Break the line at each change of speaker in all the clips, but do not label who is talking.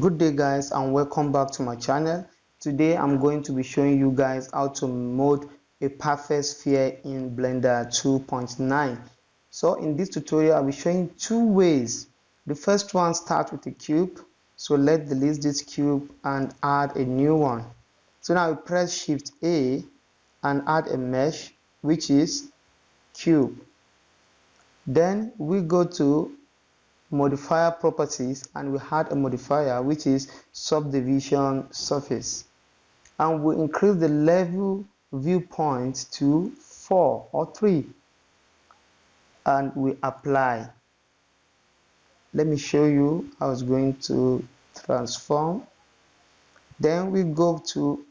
Good day guys, and welcome back to my channel. Today I'm going to be showing you guys how to mold a perfect sphere in Blender 2.9. So in this tutorial I'll be showing two ways. The first one starts with a cube, so let's delete this cube and add a new one. So now we press Shift A and add a mesh, which is cube. Then we go to modifier properties and we had a modifier which is subdivision surface, and we increase the level viewpoint to 4 or 3 and we apply. Let me show you how it's going to transform. Then we go to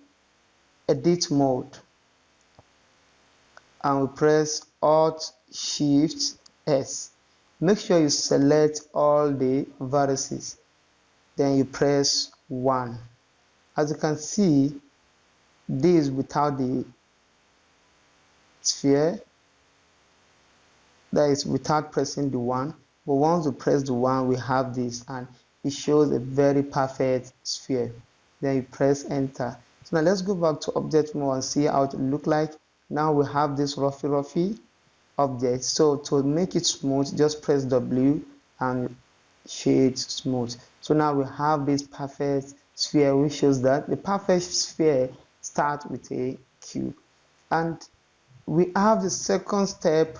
edit mode and we press Alt Shift S. Make sure you select all the vertices, then you press 1. As you can see, this without the sphere, that is without pressing the 1, but once we press the 1 we have this and it shows a very perfect sphere. Then you press enter. So now let's go back to object mode and see how it look like. Now we have this roughy object, so to make it smooth just press W and shade smooth. So now we have this perfect sphere, which shows that the perfect sphere starts with a cube. And we have the second step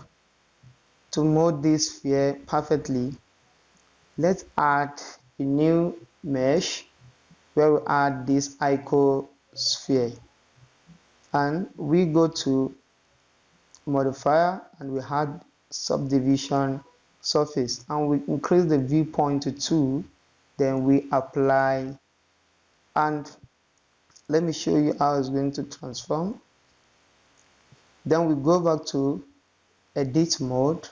to mold this sphere perfectly. Let's add a new mesh where we add this icosphere, and we go to modifier and we add subdivision surface and we increase the viewpoint to 2. Then we apply, and let me show you how it's going to transform. Then we go back to edit mode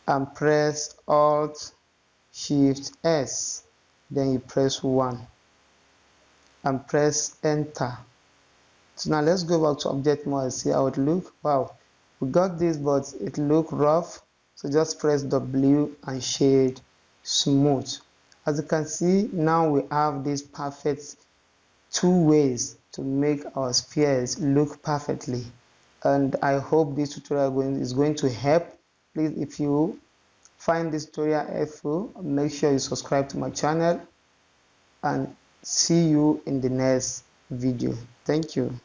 and press Alt Shift S, then you press 1 and press enter. So now let's go back to object mode and see how it looks. Wow, we got this but it look rough, so just press W and shade smooth. As you can see, now we have this perfect two ways to make our spheres look perfectly, and I hope this tutorial is going to help. Please, if you find this tutorial helpful, make sure you subscribe to my channel, and see you in the next video. Thank you.